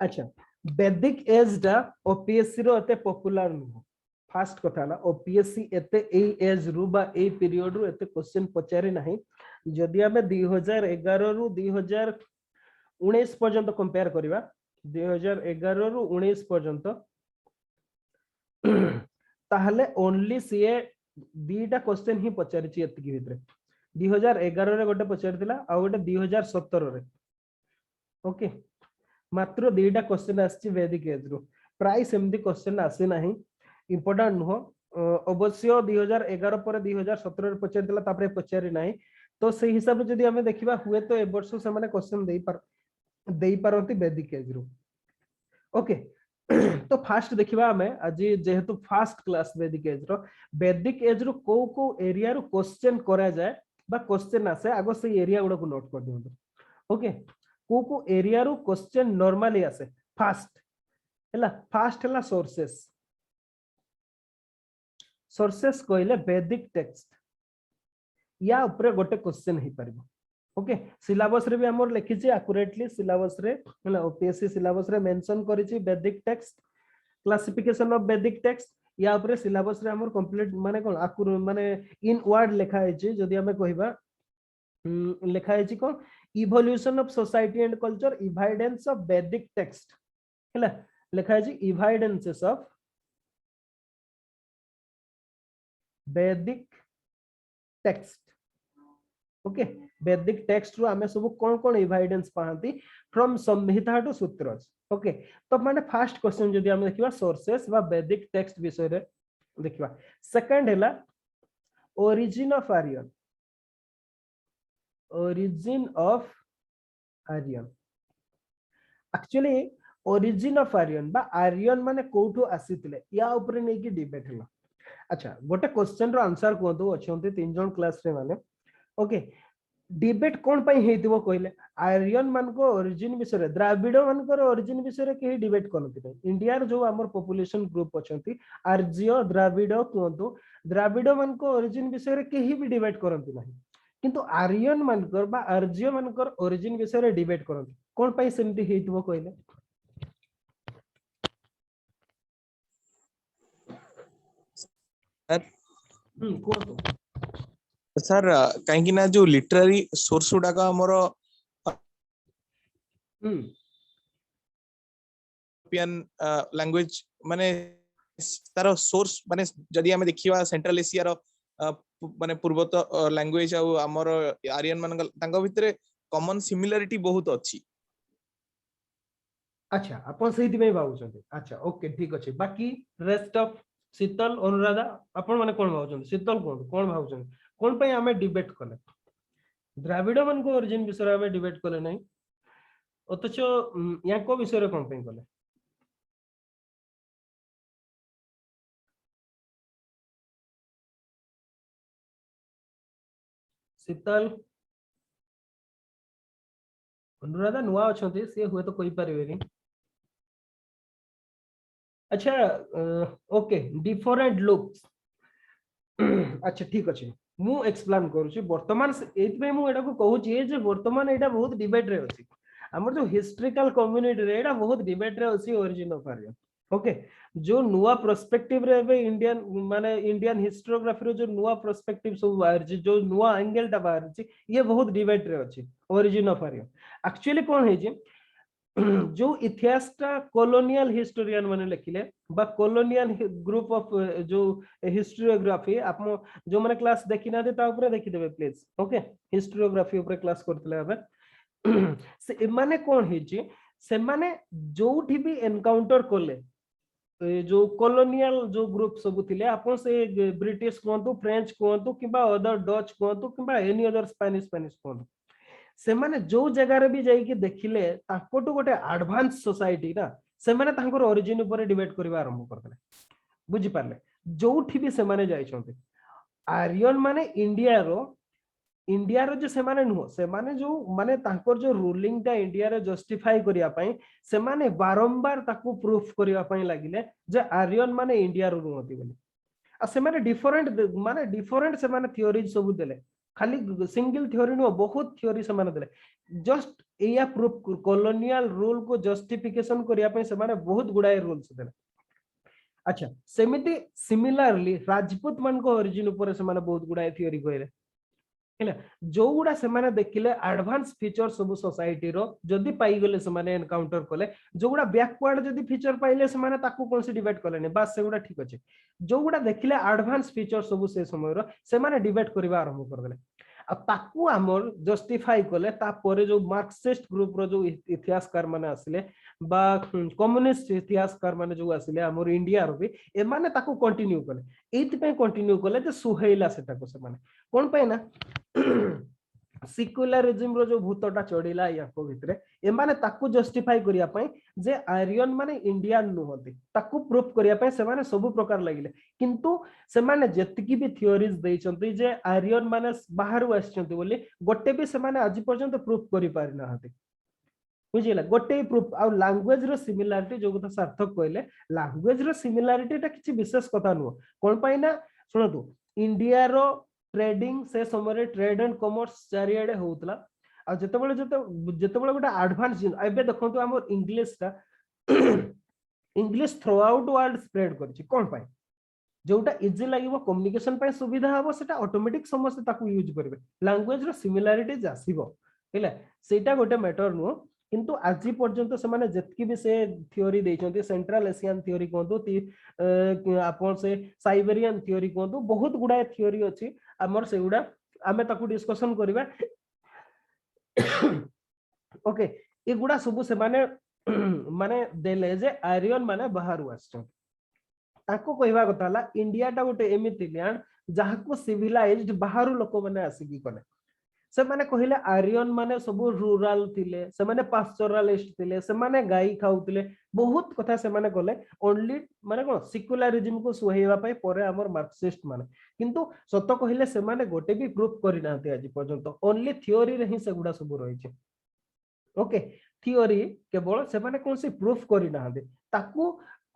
अच्छा वैदिक एज डा ओपीएससी रो एते पॉपुलर नुह फास्ट कथा ना ओपीएससी एते ए एज रु बा ए पीरियड रु एते क्वेश्चन पचारे नाही जदि आमे 2011 रु 2019 पर्यंत कंपेयर करिवा 2011 रु 19 पर्यंत ताहले ओनली सीए दीटा क्वेश्चन ही पचारिछि एतिकी भितरे 2011 रे गोटे पचारिथिला आ गोटे 2017 रे ओके मात्र दीटा क्वेश्चन आछि वैदिक एज रु प्राय सेमदी क्वेश्चन आसी नाही इंपोर्टेंट नुह अवश्य 2011 पर 2017 रे पचारिथिला तापरे पचारि नाही तो से हिसाब जदि हमें देखिबा हुए तो ए वर्ष से माने क्वेश्चन देई पारंती वैदिक एज रु ओके तो फास्ट देखिबा हमें आज जेहेतु फास्ट क्लास वैदिक एज रु को एरिया रु क्वेश्चन करा जाए बा क्वेश्चन आसे आगो से एरिया गुडा को नोट कर दियंतु ओके को एरिया रु क्वेश्चन नॉर्मली आसे फास्ट हला सोर्सेस कहले वैदिक टेक्स्ट या ऊपर गोटे क्वेश्चन ही परिबो ओके सिलेबस रे भी हमर लिखि छी एक्यूरेटली सिलेबस रे हला ओपीएससी सिलेबस रे मेंशन करि छी वैदिक text classification of Vedic text या ऊपर सिलेबस रे हमर कंप्लीट माने कोन माने इन वर्ड लिखा है छी जदि हमें कहिबा लिखा है छी कोन evolution of society and culture evidence of Vedic text हला लिखा है छी evidences of Vedic text okay Vedic text रो हमें सब कोन कोन एविडेंस पाहंती from Samhita to Sutras okay तो माने फर्स्ट क्वेश्चन जदि हम देखिबा सोर्सेस बा वैदिक टेक्स्ट विषय रे देखिबा सेकंड हैला origin of Aryan actually origin of Aryan बा आर्यन माने कोठो आसीतले या ऊपर नै कि डिबेट हला अच्छा गोटे क्वेश्चन रो आंसर कोंतु अछंती तीन जन क्लास रे माने ओके डिबेट कोन पई हेतिबो कहले आर्यन मान को ओरिजिन विषय द्राविड मान को ओरिजिन विषय के डिबेट करनति नै इंडिया रो जो हमर पॉपुलेशन ग्रुप अछंती आर्य द्राविड कोंतु द्राविड मान को ओरिजिन विषय के ही भी डिबेट करनति नाही किंतु आर्यन मान को बा आर्य मान को ओरिजिन विषय डिबेट करनति कोन पई सेमति हेतिबो कहले कोंतु सर कहीं ना जो लिटरेरी सोर्स गुडा का हमर यूरोपियन लैंग्वेज माने तार सोर्स माने जदि हम देखिबा सेंट्रल एशिया रो माने पूर्वत लैंग्वेज आ हमर आर्यन मान तांको भितरे कॉमन सिमिलरिटी बहुत अछि अच्छा अपन सहित में भावुछन अच्छा ओके ठीक अछि बाकी रेस्ट ऑफ शीतल अनुराधा अपन माने कोन भावुछन शीतल कोन भावुछन कोन पई हमें डिबेट कले द्राविड मान को ओरिजिन विषय हमें डिबेट कले नहीं अथच या को विषय कोन पई कले शीतल अनुराधा नुआ अछंती से हुए तो कोई परिवेनी अच्छा ओके डिफरेंट लुक्स अच्छा ठीक अछि मु एक्सप्लेन करूची वर्तमान एतबे मु एटा को कहूची जे वर्तमान एटा बहुत डिबेट रे अछि हमर जो हिस्टोरिकल कम्युनिटी रे एटा बहुत डिबेट रे अछि ओरिजिन ऑफ आर्यन ओके जो नुआ पर्सपेक्टिव रे बे इंडियन माने इंडियन हिस्टोग्राफी रो जो नुआ पर्सपेक्टिव सब बाहर छी जो नुआ एंगल ता बाहर छी ये बहुत डिबेट रे अछि ओरिजिन ऑफ आर्यन एक्चुअली कोन है जे जो इतिहासटा कॉलोनियल हिस्टोरियन माने लिखिले बा कॉलोनियल ग्रुप ऑफ जो हिस्टोरियोग्राफी आप जो माने क्लास देखि ना दे ता ऊपर देखि देबे प्लीज ओके हिस्टोरियोग्राफी ऊपर क्लास करतले हबे से माने कोन हे जे से माने जोठी भी एनकाउंटर करले जो कॉलोनियल जो ग्रुप सब थिले आपन से ब्रिटिश कोंतु फ्रेंच कोंतु किबा अदर डच कोंतु किबा एनी अदर स्पेनिश कोंतु से माने जो जगह रे भी जाई कि देखिले ताकोटु गोटे एडवांस सोसाइटी ना से माने तांकर ओरिजिन ऊपर डिबेट करबा आरंभ करले बुझि पारले जोठी भी से माने जाई छथि आर्यन माने इंडिया रो जो से माने नु से माने जो माने तांकर जो रूलिंग ता इंडिया रे जस्टिफाई करिया पई से माने बारंबार ताकू प्रूफ करिया पई लागिले जे आर्यन माने इंडिया रो रुहति बोली आ से माने डिफरेंट से माने थ्योरीज सब देले खाली सिंगल थ्योरी नो बहुत थ्योरी से माने देले जस्ट एया प्रूफ कॉलोनियल रूल को जस्टिफिकेशन करिया पे से माने बहुत गुडाए रूल्स देले अच्छा सेमिति सिमिलरली राजपूत मान को ओरिजिन ऊपर से माने बहुत गुडाए थ्योरी कहले हेला जो गुडा से माने देखिले एडवांस फीचर सब सोसाइटी रो जदी पाई गले से माने एनकाउंटर कले जो गुडा बैकवर्ड जदी फीचर पाइले से माने ताकू कोन से डिबेट कलेने बस से गुडा ठीक अछि जो गुडा देखिले एडवांस फीचर सब से समय रो से माने डिबेट करबा आरंभ कर देले आ ताकू हमर जस्टिफाई कले ता परे जो मार्क्सिस्ट ग्रुप रो जो इतिहासकार माने आसिले बा कम्युनिस्ट इतिहासकार माने जो आसिले हमर इंडिया रो भी ए माने ताकू कंटिन्यू कले एति पे कंटिन्यू कले जे सुहेला सेटा को से माने कोन पे ना सिक्युलरिज्म रो जो भूतटा चढ़िला याको भितरे ए माने ताकू जस्टिफाई करिया पई जे आर्यन माने इंडियन नुहंती ताकू प्रूफ करिया पई से माने सब प्रकार लागिले किंतु से माने जतिकी भी थ्योरीज दैचंती जे आर्यन माने बाहर आछंती बोली गोटे भी से माने आज पर्यंत प्रूफ करि पारि नाहंती बुझिला गोटे प्रूफ आ लैंग्वेज रो सिमिलरिटी जो कथा सार्थक कहले लैंग्वेज रो सिमिलरिटी ता किछि विशेष कथा नु कोन पई ना सुनतु इंडिया रो ट्रेडिंग से समय ट्रेड एंड कॉमर्स चारियाडे होउतला आ जतेबेले गोटे एडवांस एबे देखंतु हमर इंग्लिश ता English through out world spread करछि कोन पाई जोटा इजी लागिवो कम्युनिकेशन पाई सुविधा हबो सेटा ऑटोमेटिक समस्त ताकू यूज करबे लैंग्वेज रो सिमिलरिटीज आसीबो हेला सेटा गोटे मैटर नु किंतु आज पर्यंत से माने जतकी भी से थ्योरी देचंती सेंट्रल एशियन थ्योरी कोंतु आपन से साइबेरियन थ्योरी कोंतु बहुत गुडा थ्योरी अछि हमर सेगुडा आमे ताकू डिस्कशन करबा ओके ए गुडा सब से माने माने देले जे आर्यन माने बाहर आछन ताको कहबा कथा ला इंडिया टा गोटे एमिति लैंड जहाको सिविलाइज्ड बाहर लोक माने आसी की कले से माने कहिले आर्यन माने सब रूरल थिले से माने पास्चरलिस्ट थिले से माने गाई खाउथिले बहुत कथा से माने कले ओनली माने कोन सिक्युलरिज्म को सुहेवा पई परे हमर मार्क्सिस्ट माने किंतु सत कहिले से माने गोटे भी प्रूफ करि नाते आज पर्यंत ओनली थ्योरी रे ही से गुडा सब रहि छै ओके थ्योरी केवल से माने कोन से प्रूफ करि नाते ताकू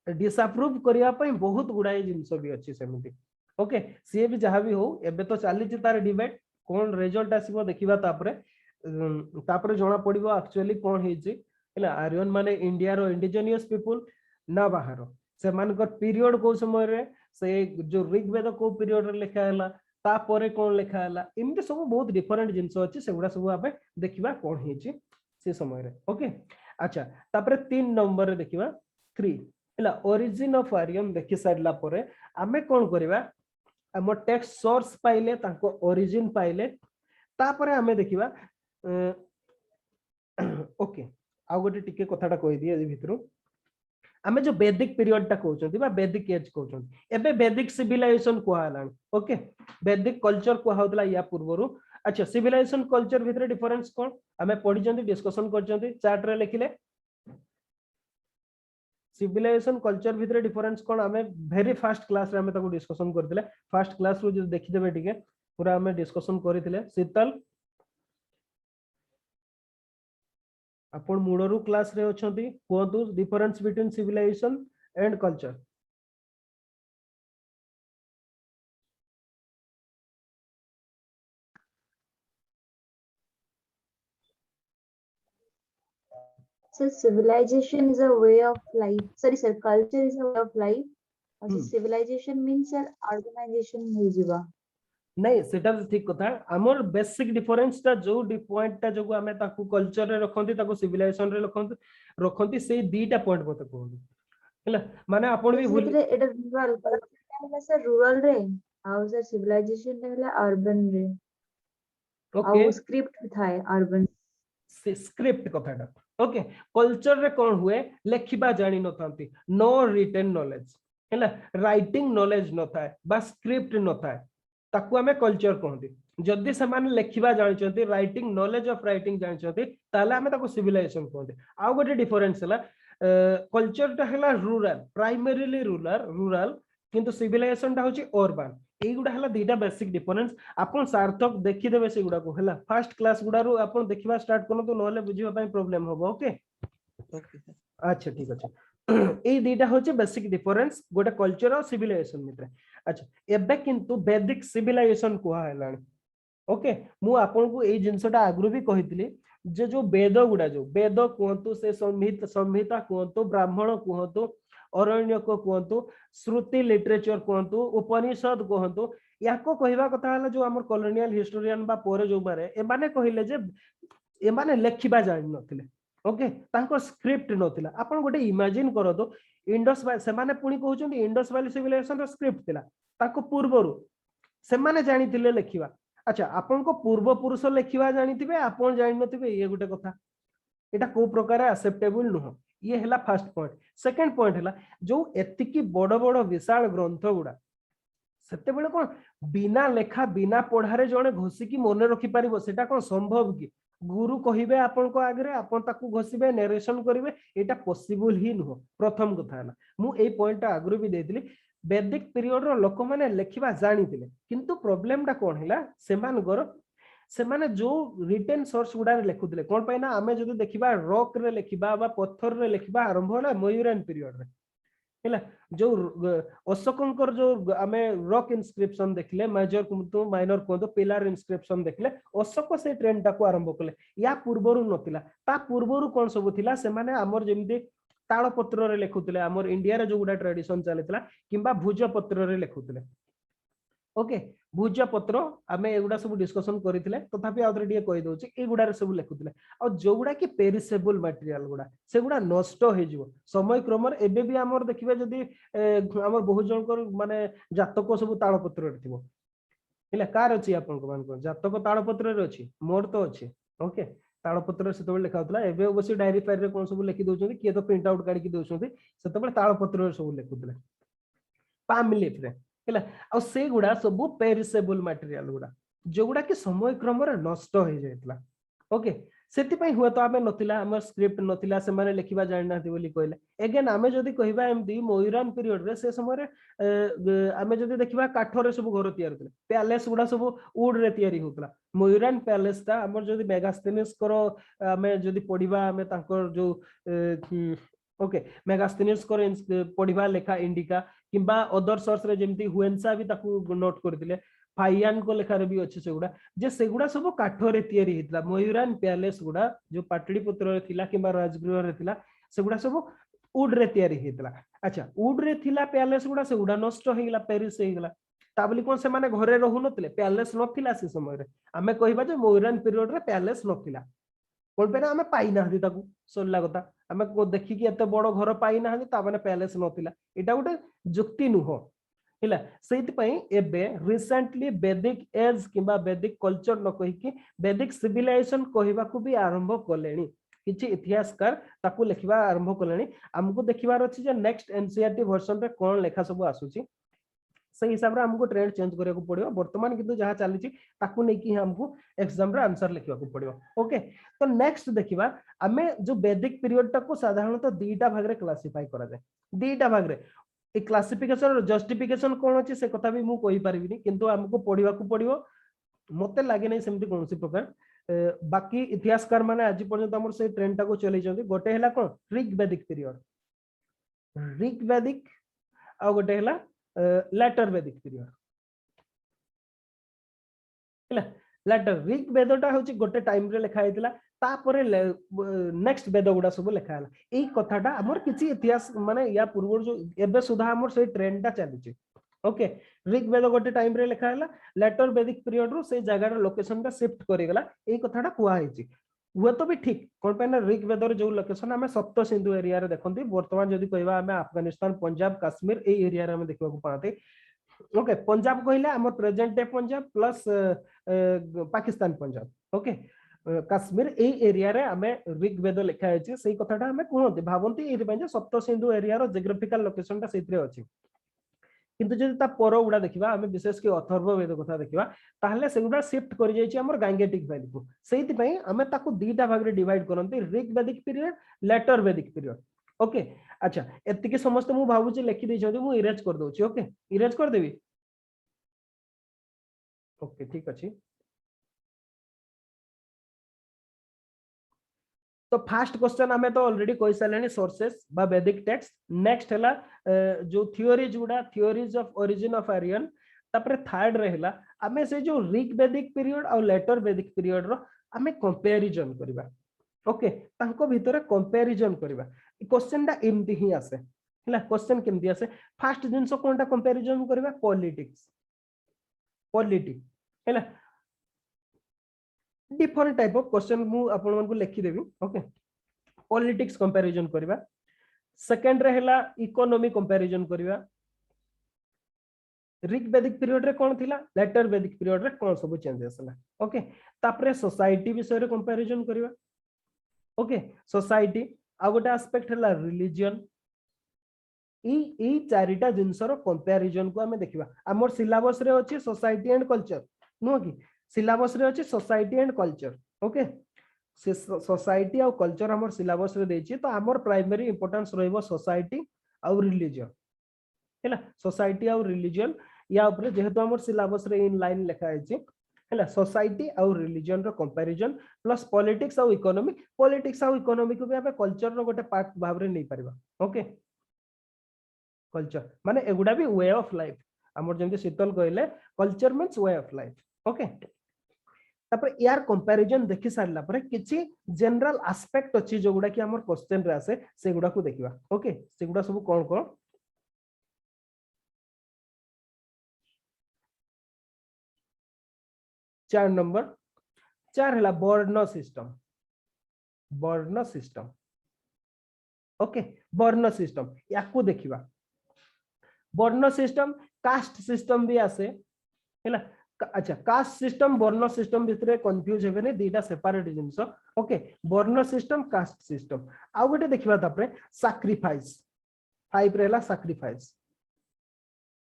डिसअप्रूव करिया पई बहुत गुडाई जिंस भी अछि सेमिति ओके सी भी जहां भी हो एबे तो चाली छि तार डिबेट कोन रिजल्ट आसीबो देखिबा तापरे जणा पड़िबो एक्चुअली कोन हेछि हैला आर्यन माने इंडिया रो इंडिजिनियस पीपल ना बाहर से मानकर पीरियड को समय रे से जो ऋग्वेद को पीरियड रे लिखा हैला तापरे कोन लिखा हैला इमते सब बहुत डिफरेंट जिंस अछि सेगुडा सब आबे देखिबा कोन हेछि से समय रे ओके अच्छा तापरे 3 नंबर रे देखिबा 3 हैला ओरिजिन ऑफ आर्यन देखि साइडला परे आमे कोन करबा हम टेक्स्ट सोर्स पाइले ताको ओरिजिन पाइले तापरे हमें देखिबा ओके आ गोटे टिके कथाटा कहि दिए ए भितरु हमें जो वैदिक पीरियड टा कहउछंती बा वैदिक एज कहउछंती एबे वैदिक सिविलाइजेशन कोहालान ओके वैदिक कल्चर कोहाउतला या पूर्वरु अच्छा सिविलाइजेशन कल्चर भितरे डिफरेंस कोन हमें पढिजंती डिस्कशन करजंती चार्ट रे लिखिले सिविलाइजेशन कल्चर भितरे डिफरेंस कोन हमें वेरी फास्ट क्लास रे हमें ताको डिस्कशन करथिले फास्ट क्लास रो जो देखि देबे टिके पूरा हमें डिस्कशन करथिले शीतल अपन मूडरू क्लास रे अछंती कोंतु difference between civilisation and culture So civilization is a way of life. Sorry, sir. Culture is a way of life. Also, civilization means sir organization होइजिबा. नहीं सेटा ठीक कथा हमर बेसिक डिफरेंस ता जो पॉइंट ता जो हमें ताकू कल्चर रे रखंती ताकू सिविलाइजेशन रे रखंती से दीटा पॉइंट मते कहू हैला माने आपण भी भूल एटा रूरल कल्चर सर रूरल रे हाउ सर सिविलाइजेशन रे अर्बन रे ओके स्क्रिप्ट थाए अर्बन स्क्रिप्ट कथाटा ओके कल्चर रे कोन हुए लेखिबा जानि न थांती नो रिटन नॉलेज हैला राइटिंग नॉलेज न थाए बा स्क्रिप्ट न थाए ताकू हमें कल्चर कहंती जदि से माने लेखिबा जानिचंती राइटिंग नॉलेज ऑफ राइटिंग जानिचंती ताले हमें ताकू सिविलाइजेशन कहंती आ गोटे डिफरेंस हला कल्चर ता हला रूरल प्राइमरीली रूरल किंतु सिविलाइजेशन ता होची अर्बन ए गुडा हला दीटा बेसिक डिफरेंस अपन सार्थक देखि देबे से गुडा को हला फर्स्ट क्लास गुडा रो अपन देखिबा स्टार्ट करन तो नले बुझिबा पई प्रॉब्लम होबो ओके ओके अच्छा ठीक अछि ए दीटा होची बेसिक डिफरेंस गोटे कल्चर और सिविलाइजेशन मित्र अच्छा एबे किंतु वैदिक सिविलाइजेशन को हलानी ओके मु आपन को एई जिंसटा आगु भी कहितली जे जो वेद गुडा जो वेद कहतु से संहिता कहतु ब्राह्मण कहतु अरण्यक कहतु श्रुति लिटरेचर कहतु उपनिषद कहतु याको कहवा कथा हला जो हमर कॉलोनियल हिस्टोरियन बा पोरे जो बारे ए माने कहिले जे ए माने लेखिबा जानि नथिले ओके तांको स्क्रिप्ट नथिला आपन गोटे इमेजिन करतो इंडस से माने पुनी कहउछन इंडस वैली सिविलाइजेशन रो स्क्रिप्ट थिला ताको पूर्वरु से माने जानिथिले लेखिबा अच्छा आपन को पूर्व पुरुष लेखिबा जानिथिबे आपन जानि नथिबे ये गोटे कथा एटा को प्रकार एक्सेप्टेबल नुह ये हला फर्स्ट पॉइंट सेकंड पॉइंट हला जो एतिकी बड़ बड़ विशाल ग्रंथ गुडा सेते बेले कोन बिना लेखा बिना पढ़ारे जणे घोसी की मने रखि पारिबो सेटा कोन संभव की गुरु कहिबे आपन को आगरे आपन ताकू घोसीबे नरेशन करिवे एटा पॉसिबल ही नुह प्रथम कथा हला मु ए पॉइंट आगरु भी देथिली वैदिक पीरियड रो लोक माने लेखिबा जानिथिले किंतु प्रॉब्लम टा कोन हिला सेमाने जो रिटेन सोर्स गुडा लेखुथिले कोन पैना आमे जदि देखिबा रॉक रे लेखिबा बा पत्थर रे लेखिबा आरंभ होला मयूरान पीरियड रे हैला जो अशोकंकर जो आमे रॉक इंस्क्रिप्शन देखले मेजर कुंतु माइनर कुंतु पिलर इंस्क्रिप्शन देखले अशोक से ट्रेंड टाको आरंभ कले या पूर्वरु नथिला ता पूर्वरु कोन सब थिला से माने हमर जेमि ताल पत्र रे लेखुथिले हमर इंडिया रे जो गुडा ट्रेडिशन चलितला किंबा भुज पत्र रे लेखुथिले ओके भुज पत्र आमे एगुडा सब डिस्कशन करिथिले तथापि आउथरे डिए कहि दोछि एगुडा रे सब लेखुथिले आ जो गुडा कि पेरिसेबल मटेरियल गुडा से गुडा नष्ट हो जिवो समय क्रम एबे भी हमर देखिबे जदी हमर बहु जनकर माने जातक सब ताल पत्र रे थिबो हैला कार अछि आपन को मान को जातक ताल पत्र रे अछि मोर तो अछि ओके ताल पत्र से तो लेखा होतला एबे ओबसी डायरी फाइल रे कोन सब लेखि दोछथि किए तो प्रिंट आउट काढी कि दोछथि से तो ताल पत्र रे सब लेखुथिले पाम लीफ रे हैला आ से गुडा सब पेरिसेबल मटेरियल गुडा जो गुडा कि समय क्रम रे नष्ट हो जायतला ओके सेति पई हुआ तो आमे नथिला हमर स्क्रिप्ट नथिला से माने लेखिबा जानि नाथि बोली कहले अगेन आमे जदी कहिबा एमदी मयूरान पीरियड रे से समय रे आमे जदी देखिबा काठ रे सब घर तयार होतले पैलेस गुडा सब वुड रे तयारी होतला मयूरान पैलेस ता हमर जदी मेगास्थेनिस करो आमे जदी पढिबा आमे तांकर जो ओके मेगास्थेनिस करो पढिबा लेखा इंडिका किंबा अदर सोर्स रे जेमती हुएंसा भी ताकू नोट करथिले फाइयान को लेखा रे भी अछि सेगुडा जे सेगुडा सब काठ रे तयारी हितला मयूरान पैलेस गुडा जो पाटलिपुत्र रे थिला किंबा राजगृह रे थिला सेगुडा सब वुड रे तयारी हितला अच्छा वुड रे थिला पैलेस गुडा सेगुडा नष्ट होइला पेरिस होइला ताबली कोन से माने घरे रहु नतले पैलेस नथिला से समय रे आमे कहिबा जे मयूरान पीरियड रे पैलेस नथिला कोन पे आमे पाई ना हदी ताकू सोल्ला कथा आमे को देखि कि एते बड़ घर पाई ना हदी ता माने पैलेस नथिला एटा गोटे जुक्ति नुह हिला सेति पई एबे रिसेंटली वैदिक एज किबा वैदिक कल्चर न कहि कि वैदिक सिविलाइजेशन कहिबा को भी आरंभ कलेनी किछि इतिहासकार ताकू लेखिबा आरंभ कलेनी हमको देखिबार अछि जे नेक्स्ट एनसीईआरटी वर्जन रे कोन लेखा सब आसुची से हिसाब रे हमको ट्रेंड चेंज करिया को पड़ियो वर्तमान किंतु जहां चलीची ताकू नै कि हमको एग्जाम रे आंसर लिखिबा को पड़ियो ओके तो नेक्स्ट देखिबा हमें जो वैदिक पीरियड तक को साधारणतः दीटा भाग रे क्लासिफाई करा जाय दीटा भाग रे ए क्लासिफिकेशन जस्टिफिकेशन कोन अछि से कथा भी मु कहि परिबिनी किंतु हमको पढिबा को पड़ियो मते लागे नै सेमति कोनसी प्रकार बाकी इतिहासकार माने आज पर्यंत हमर से ट्रेंड टा को चलै जंदी गोटे हला कोन ऋग वैदिक पीरियड ऋग वैदिक आ गोटे हला लेटर वैदिक पीरियड हला लेटर ऋग वेदटा होची गोटे टाइम रे लिखा हैतिला तापरे नेक्स्ट वेद गुडा सब लिखा हला एई कथाटा हमर किछि इतिहास माने या पूर्व जो एबे सुधा हमर से ट्रेंड टा चलीची ओके ऋग वेद गोटे टाइम रे लिखा हला लेटर वैदिक पीरियड रो से जगह रे लोकेशन टा शिफ्ट करि गला एई कथाटा कुआ हैची हुए तो भी ठीक कोन पे ना ऋग वेद रे जो लोकेशन हमें सप्त सिंधु एरिया रे देखंती वर्तमान जदी कहबा हमें अफगानिस्तान पंजाब कश्मीर एई एरिया रे हमें देखबा को पाते ओके पंजाब कहले हमर present day Punjab plus Pakistan Punjab okay Kashmir ए एरिया रे हमें ऋग्वेद लिखा है से कथाटा हमें कहते भावती ये सप्त सिंधु एरिया रो जियोग्राफिकल लोकेशन टा सेतरे अछि किंतु जदि ता पर उडा देखिबा हमें विशेष के अथर्ववेद कथा देखिबा ताहले सेगुडा शिफ्ट करि जाय छि हमर गैंगेटिक वैली को सेति पई हमें ताको दीटा भाग रे डिवाइड करंती ऋग्वेदिक पीरियड लेटर वैदिक पीरियड ओके अच्छा एतिके समस्त मु भाबु छि लिखि दै छथि मु इरेज कर दउ छि ओके इरेज कर देबी ओके ठीक अछि तो फर्स्ट क्वेश्चन हमें तो ऑलरेडी कहि सालेनी सोर्सेस बा वैदिक टेक्स्ट नेक्स्ट हला जो थ्योरीज गुडा theories of origin of Aryan तापर थर्ड रहला आमे से जो ऋग वैदिक पीरियड और लेटर वैदिक पीरियड रो आमे कंपैरिजन करबा ओके तांको भितरे कंपैरिजन करबा क्वेश्चन दा एमती ही आसे हला क्वेश्चन केमती आसे फर्स्ट जिंसो कोनटा कंपैरिजन करबा पॉलिटिक्स हला डिफरेंट टाइप ऑफ क्वेश्चन मु आपन मन को लिखि देबी ओके पॉलिटिक्स कंपैरिजन करबा सेकंड रहला इकोनॉमी कंपैरिजन करबा ऋग वैदिक पीरियड रे कोन थिला लेटर वैदिक पीरियड रे कोन सब चेंजेस हला ओके तापरे सोसाइटी विषय रे कंपैरिजन करबा ओके सोसाइटी आ गोटे एस्पेक्ट हला रिलीजन ई चारिटा जिंसर कंपैरिजन को हमें देखिबा हमर सिलेबस रे अछि सोसाइटी एंड कल्चर नो कि सिलेबस रे अछि society and culture okay society और कल्चर हमर सिलेबस रे देछि तो हमर प्राइमरी इंपोर्टेंस रहइबो सोसाइटी और रिलीजन हैला सोसाइटी और रिलीजन या ऊपर जेहेतु हमर सिलेबस रे इन लाइन लिखा अछि हैला सोसाइटी और रिलीजन रो कंपैरिजन प्लस पॉलिटिक्स और इकोनॉमी को भी हमें कल्चर रो गोटे पार्ट भाव रे नै परबा ओके कल्चर माने एगुडा भी वे ऑफ लाइफ हमर जेंति शीतल कहले culture means way of life okay तापर यार कंपैरिजन देखि सारला पर किछि जनरल एस्पेक्ट अछि जोगुडा कि हमर क्वेश्चन रे आसे सेगुडा को देखिबा ओके सेगुडा सब कोन कोन 4 नंबर 4 हला वर्ण सिस्टम ओके वर्ण सिस्टम याकू देखिबा वर्ण सिस्टम कास्ट सिस्टम भी आसे हैला अच्छा कास्ट सिस्टम वर्ण सिस्टम भितरे कंफ्यूज हेबे ने दीटा सेपरेट जिंस ओके वर्ण सिस्टम कास्ट सिस्टम आ गोटे देखिबा तापरे सैक्रिफाइस 5 रहला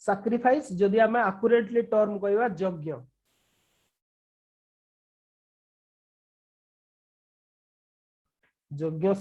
सैक्रिफाइस जदि हमें एक्यूरेटली टर्म कहबा यज्ञ